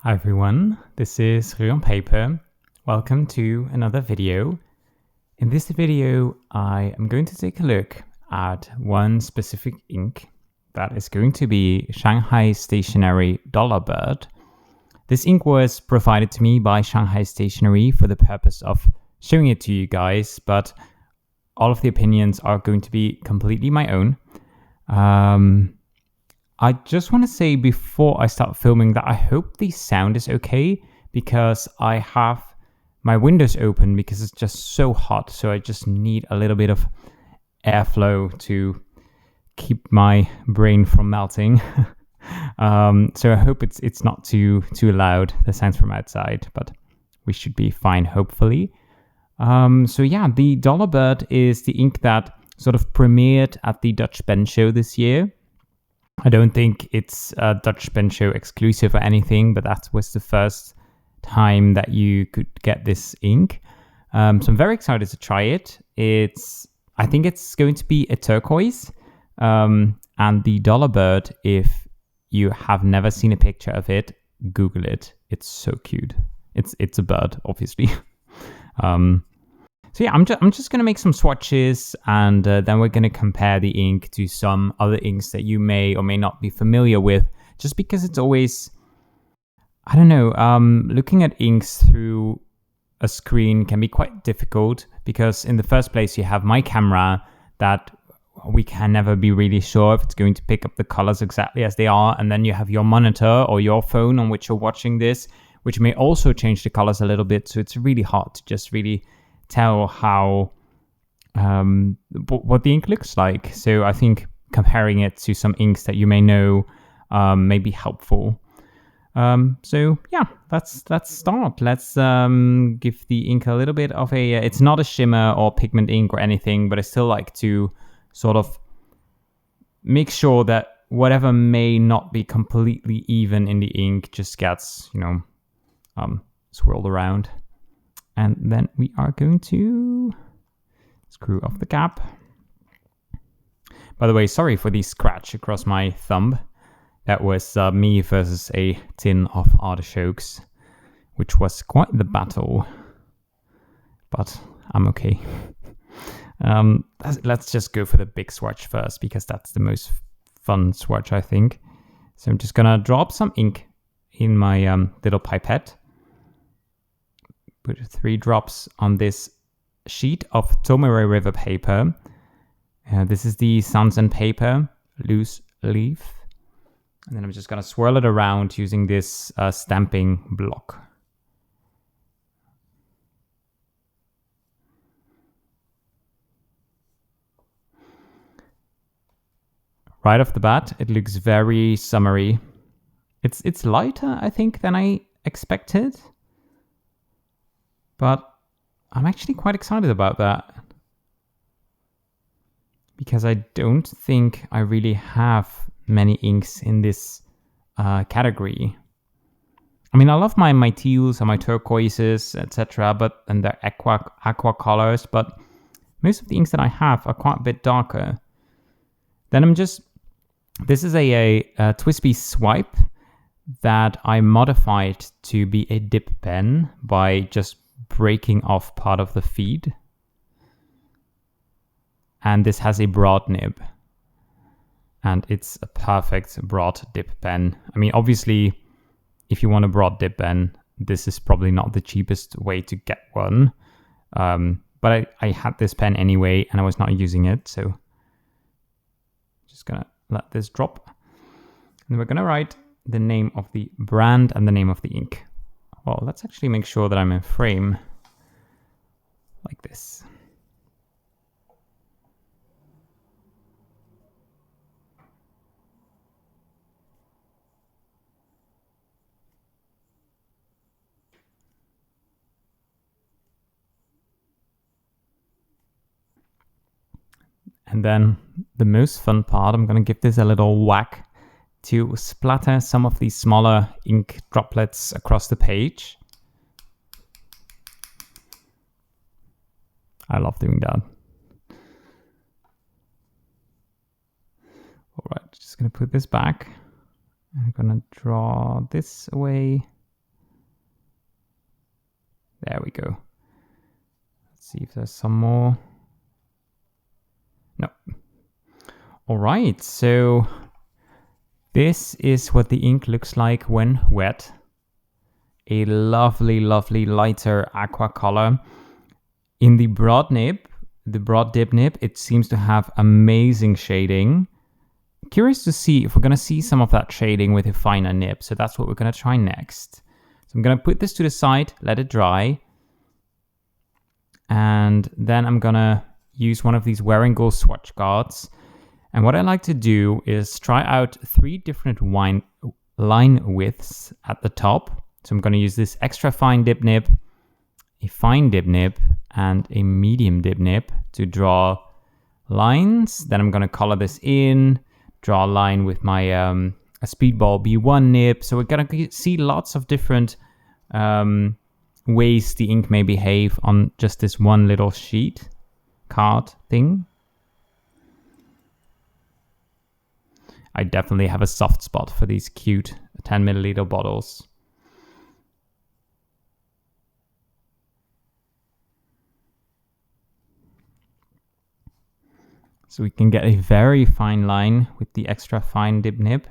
Hi everyone, this is Ru on Paper. Welcome to another video. In this video, I am going to take a look at one specific ink that is going to be Shanghai Stationary Dollarbird. This ink was provided to me by Shanghai Stationary for the purpose of showing it to you guys, but all of the opinions are going to be completely my own. I just want to say before I start filming that I hope the sound is okay, because I have my windows open because it's just so hot. So I just need a little bit of airflow to keep my brain from melting. So I hope it's not too loud, the sounds from outside, but we should be fine, hopefully. So yeah, the Dollarbird is the ink that sort of premiered at the Dutch Pen Show this year. I don't think it's a Dutch Pen Show exclusive or anything, but that was the first time that you could get this ink. So I'm very excited to try it. I think it's going to be a turquoise. And the Dollarbird, if you have never seen a picture of it, Google it. It's so cute. It's a bird, obviously. So yeah, I'm just going to make some swatches, and then we're going to compare the ink to some other inks that you may or may not be familiar with, just because it's always, I don't know, looking at inks through a screen can be quite difficult, because in the first place you have my camera that we can never be really sure if it's going to pick up the colors exactly as they are, and then you have your monitor or your phone on which you're watching this, which may also change the colors a little bit, so it's really hard to just really tell how what the ink looks like. So I think comparing it to some inks that you may know may be helpful. So yeah, let's start. Let's give the ink a little bit of a. It's not a shimmer or pigment ink or anything, but I still like to sort of make sure that whatever may not be completely even in the ink just gets, swirled around. And then we are going to screw off the cap. By the way, sorry for the scratch across my thumb. That was me versus a tin of artichokes, which was quite the battle. But I'm okay. Let's just go for the big swatch first, because that's the most fun swatch, I think. So I'm just going to drop some ink in my little pipette. Put 3 drops on this sheet of Tomoe River paper. This is the Sanzen paper, loose leaf. And then I'm just going to swirl it around using this stamping block. Right off the bat, it looks very summery. It's lighter, I think, than I expected. But I'm actually quite excited about that, because I don't think I really have many inks in this category. I mean, I love my teals and my turquoises, etc., and they're aqua colors, but most of the inks that I have are quite a bit darker. Then this is a Twisby Swipe that I modified to be a dip pen by just breaking off part of the feed. And this has a broad nib, and it's a perfect broad dip pen. I mean, obviously, if you want a broad dip pen, this is probably not the cheapest way to get one. But I had this pen anyway, and I was not using it, so just gonna let this drop. And we're gonna write the name of the brand and the name of the ink. Well, let's actually make sure that I'm in frame like this. And then the most fun part, I'm going to give this a little whack to splatter some of these smaller ink droplets across the page. I love doing that. All right, just going to put this back. I'm going to draw this away. There we go. Let's see if there's some more. No. All right, so this is what the ink looks like when wet. A lovely, lovely lighter aqua color. In the broad dip nib, it seems to have amazing shading. Curious to see if we're going to see some of that shading with a finer nib. So that's what we're going to try next. So I'm going to put this to the side, let it dry. And then I'm going to use one of these Wearingeul swatch guards. And what I like to do is try out 3 different line widths at the top. So I'm going to use this extra fine dip nib, a fine dip nib, and a medium dip nib to draw lines. Then I'm going to color this in, draw a line with my a Speedball B1 nib. So we're going to see lots of different ways the ink may behave on just this one little sheet card thing. I definitely have a soft spot for these cute 10 milliliter bottles. So we can get a very fine line with the extra fine dip nib.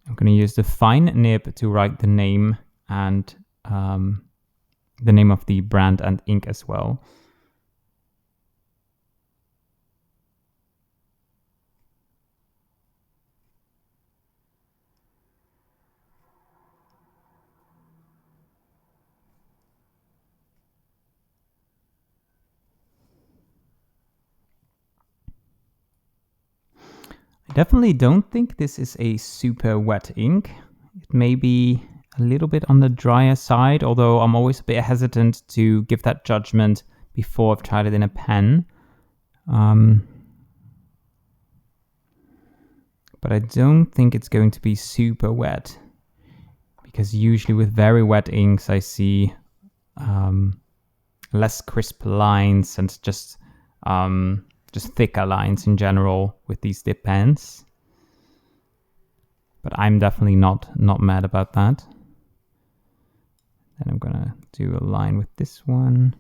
I'm going to use the fine nib to write the name and the name of the brand and ink as well. I definitely don't think this is a super wet ink. It may be a little bit on the drier side, although I'm always a bit hesitant to give that judgment before I've tried it in a pen. But I don't think it's going to be super wet, because usually with very wet inks I see less crisp lines and just thicker lines in general with these dip pens. But I'm definitely not mad about that. Then I'm gonna do a line with this one.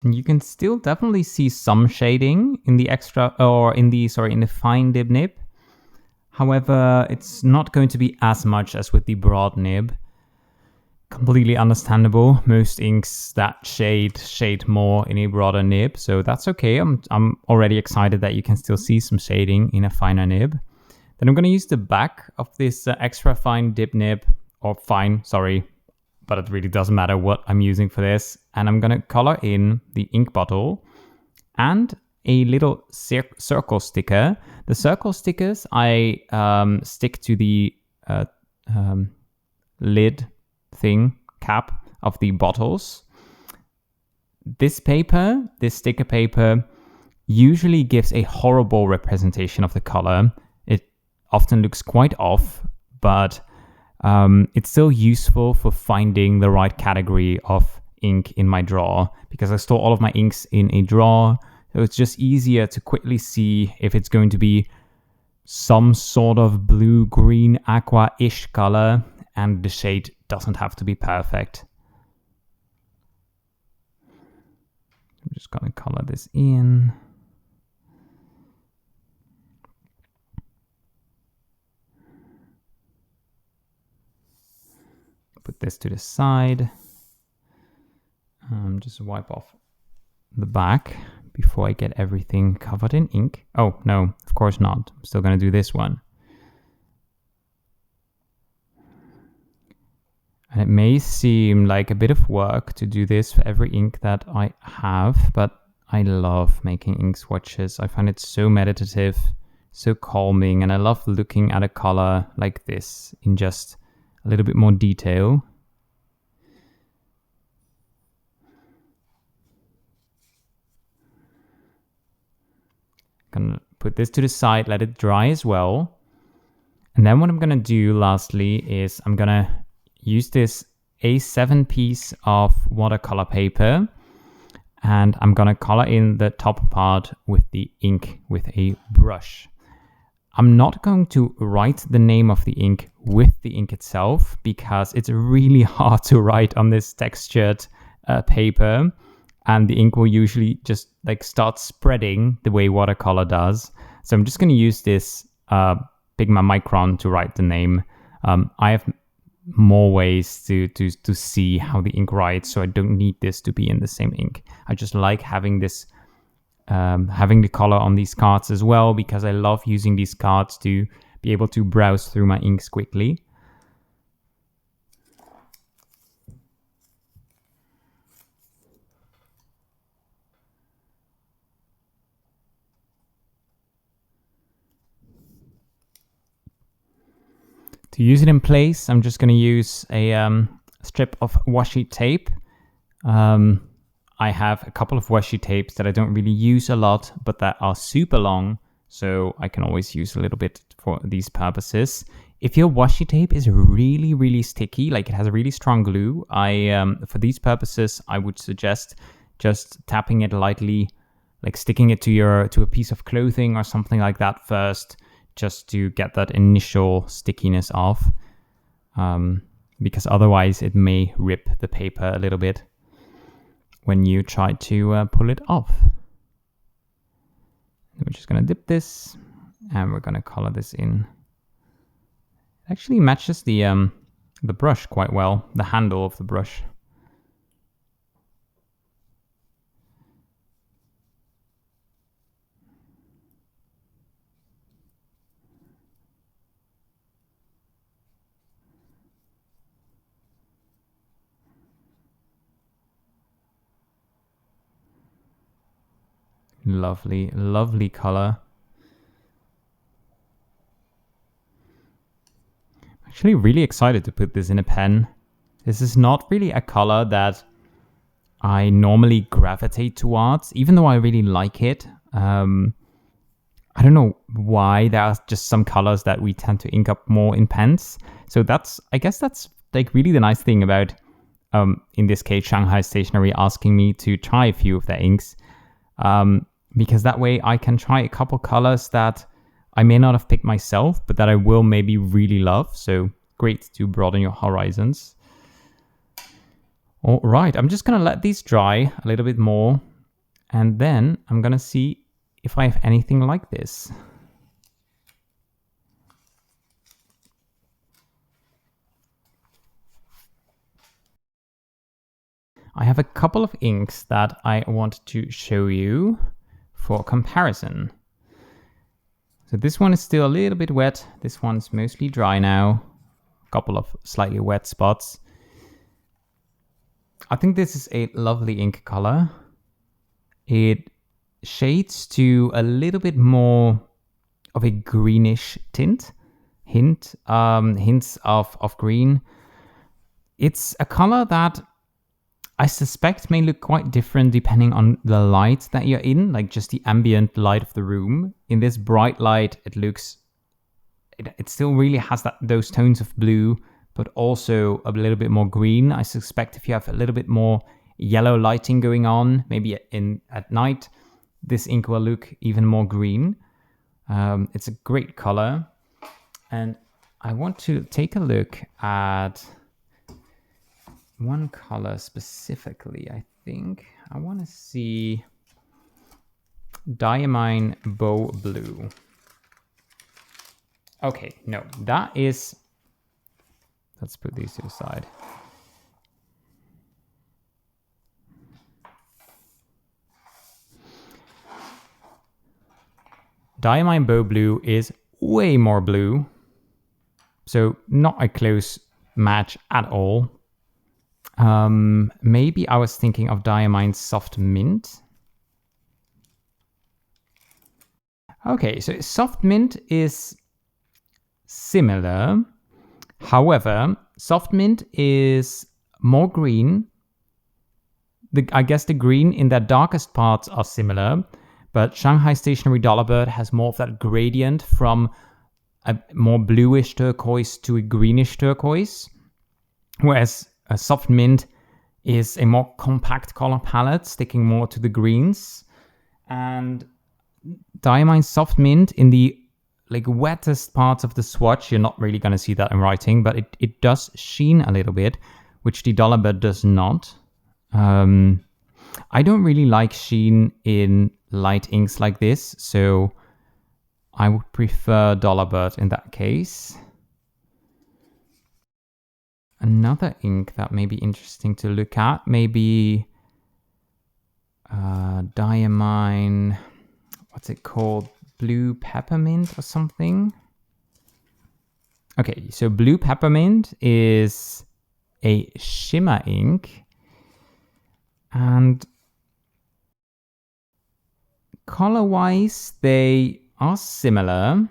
And you can still definitely see some shading in the in the fine dip nib. However, it's not going to be as much as with the broad nib. Completely understandable. Most inks that shade more in a broader nib, so that's okay. I'm already excited that you can still see some shading in a finer nib. Then I'm going to use the back of this extra fine dip nib, or fine, sorry, but it really doesn't matter what I'm using for this. And I'm going to color in the ink bottle and a little circle sticker. The circle stickers I stick to the lid thing, cap of the bottles. This sticker paper, usually gives a horrible representation of the color. It often looks quite off, but it's still useful for finding the right category of ink in my drawer, because I store all of my inks in a drawer, so it's just easier to quickly see if it's going to be some sort of blue-green aqua-ish color, and the shade doesn't have to be perfect. I'm just going to color this in. Put this to the side. Just wipe off the back before I get everything covered in ink. Oh, no, of course not. I'm still going to do this one. And it may seem like a bit of work to do this for every ink that I have, but I love making ink swatches. I find it so meditative, so calming, and I love looking at a color like this in just a little bit more detail. Gonna put this to the side, let it dry as well. And then what I'm going to do lastly is I'm going to use this A7 piece of watercolor paper, and I'm going to color in the top part with the ink with a brush. I'm not going to write the name of the ink with the ink itself because it's really hard to write on this textured paper, and the ink will usually just like start spreading the way watercolor does. So I'm just going to use this Pigma Micron to write the name. I have more ways to see how the ink writes, so I don't need this to be in the same ink. I just like having this having the color on these cards as well, because I love using these cards to be able to browse through my inks quickly. To use it in place, I'm just going to use a strip of washi tape. I have a couple of washi tapes that I don't really use a lot, but that are super long, so I can always use a little bit for these purposes. If your washi tape is really, really sticky, like it has a really strong glue, for these purposes, I would suggest just tapping it lightly, like sticking it to a piece of clothing or something like that first, just to get that initial stickiness off, because otherwise it may rip the paper a little bit when you try to pull it off. We're just going to dip this, and we're going to color this in. It actually matches the brush quite well, the handle of the brush. Lovely, lovely color. Actually really excited to put this in a pen. This is not really a color that I normally gravitate towards, even though I really like it. I don't know why. There are just some colors that we tend to ink up more in pens. So I guess that's like really the nice thing about, in this case, Shanghai Stationary asking me to try a few of their inks. Because that way I can try a couple colors that I may not have picked myself, but that I will maybe really love. So great to broaden your horizons. All right, I'm just going to let these dry a little bit more, and then I'm going to see if I have anything like this. I have a couple of inks that I want to show you for comparison. So this one is still a little bit wet. This one's mostly dry now. A couple of slightly wet spots. I think this is a lovely ink color. It shades to a little bit more of a greenish tint. Hints of green. It's a color that I suspect may look quite different depending on the light that you're in, like just the ambient light of the room. In this bright light, it still really has those tones of blue, but also a little bit more green. I suspect if you have a little bit more yellow lighting going on, maybe at night, this ink will look even more green. It's a great color. And I want to take a look at one color specifically. I think I want to see Diamine Bow Blue. Okay, no, that is, let's put these to the side. Diamine Bow Blue is way more blue, so not a close match at all. Maybe I was thinking of Diamine Soft Mint. Okay, so Soft Mint is similar. However, Soft Mint is more green. I guess the green in their darkest parts are similar, but Shanghai Stationary Dollarbird has more of that gradient from a more bluish turquoise to a greenish turquoise, whereas a soft mint is a more compact color palette, sticking more to the greens. And Diamine Soft Mint in the wettest parts of the swatch, you're not really going to see that in writing, but it does sheen a little bit, which the Dollarbird does not. I don't really like sheen in light inks like this, so I would prefer Dollarbird in that case. Another ink that may be interesting to look at, maybe Diamine, what's it called? Blue Peppermint or something? Okay, so Blue Peppermint is a shimmer ink, and color-wise they are similar.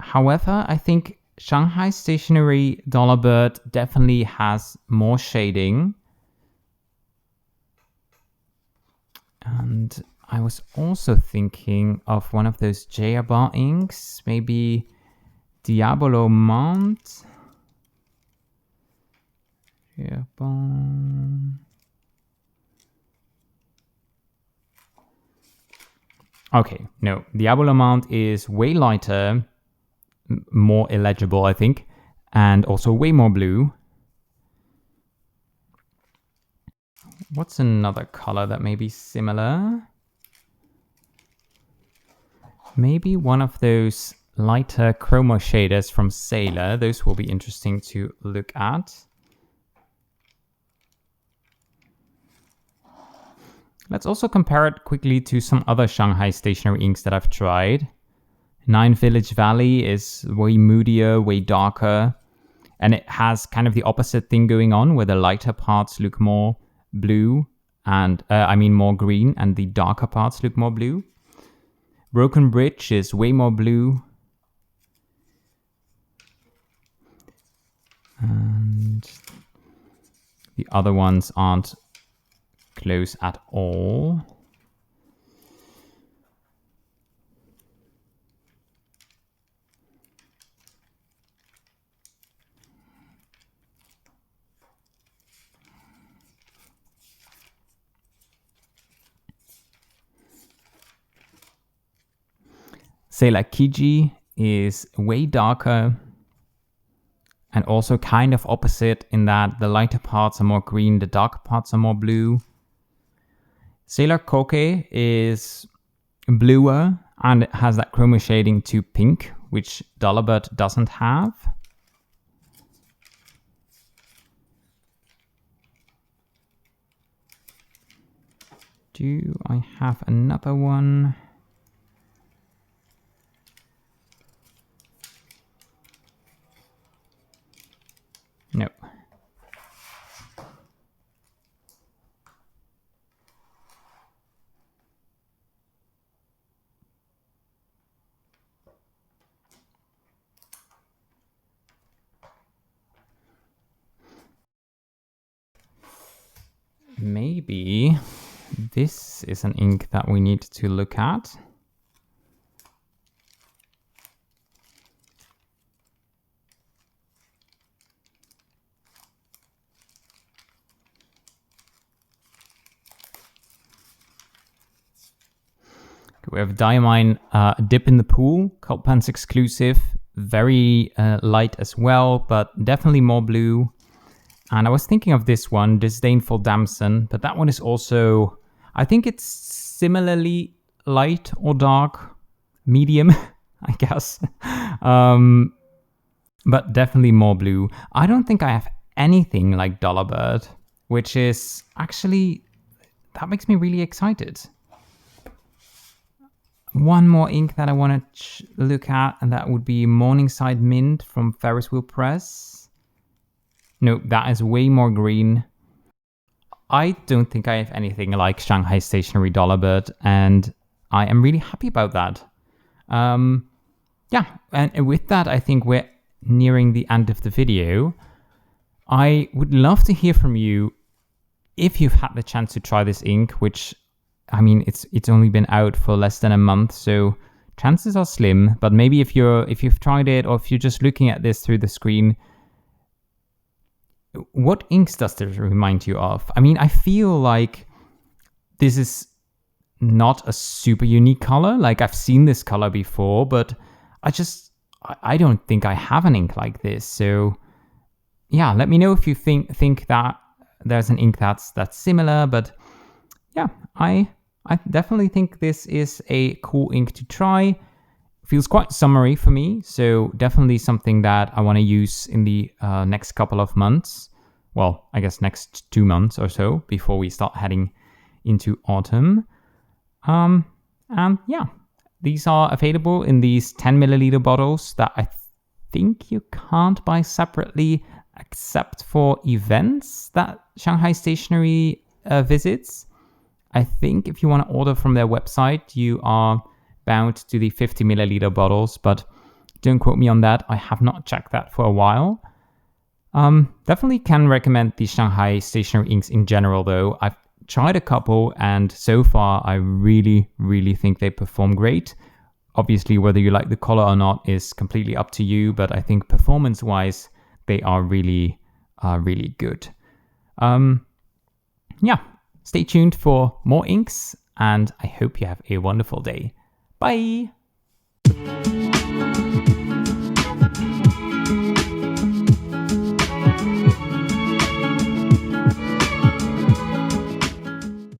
However, I think Shanghai Stationary Dollarbird definitely has more shading. And I was also thinking of one of those JR Bar inks, maybe Diabolo Mont. Okay, no, Diabolo Mont is way lighter, more illegible, I think, and also way more blue. What's another color that may be similar? Maybe one of those lighter chroma shaders from Sailor. Those will be interesting to look at. Let's also compare it quickly to some other Shanghai Stationary inks that I've tried. 9 Village Valley is way moodier, way darker, and it has kind of the opposite thing going on, where the lighter parts look more blue, and more green, and the darker parts look more blue. Broken Bridge is way more blue. And the other ones aren't close at all. Sailor Kiji is way darker and also kind of opposite in that the lighter parts are more green, the darker parts are more blue. Sailor Koke is bluer and it has that chroma shading to pink, which Dollarbird doesn't have. Do I have another one? No. Maybe this is an ink that we need to look at. We have Diamine Dip in the Pool, Cult Pants exclusive, very light as well, but definitely more blue. And I was thinking of this one, Disdainful Damson, but that one is also, I think it's similarly light or dark, medium, I guess. But definitely more blue. I don't think I have anything like Dollarbird, which is actually, that makes me really excited. One more ink that I want to look at, and that would be Morningside Mint from Ferris Wheel Press. No, that is way more green. I don't think I have anything like Shanghai Stationary Dollarbird, and I am really happy about that. Yeah, and with that, I think we're nearing the end of the video. I would love to hear from you if you've had the chance to try this ink, which, I mean, it's only been out for less than a month, so chances are slim, but maybe if you've tried it, or if you're just looking at this through the screen, what inks does this remind you of? I mean, I feel like this is not a super unique color. Like, I've seen this color before, but I don't think I have an ink like this. So yeah, let me know if you think that there's an ink that's similar. But yeah, I definitely think this is a cool ink to try. Feels quite summery for me, so definitely something that I want to use in the next couple of months. Well, I guess next 2 months or so before we start heading into autumn. And yeah, these are available in these 10 milliliter bottles that I think you can't buy separately except for events that Shanghai Stationary visits. I think if you want to order from their website, you are bound to the 50 milliliter bottles, but don't quote me on that. I have not checked that for a while. Definitely can recommend the Shanghai Stationary inks in general, though. I've tried a couple, and so far I really, really think they perform great. Obviously, whether you like the color or not is completely up to you, but I think performance-wise, they are really, really good. Yeah, stay tuned for more inks, and I hope you have a wonderful day. Bye!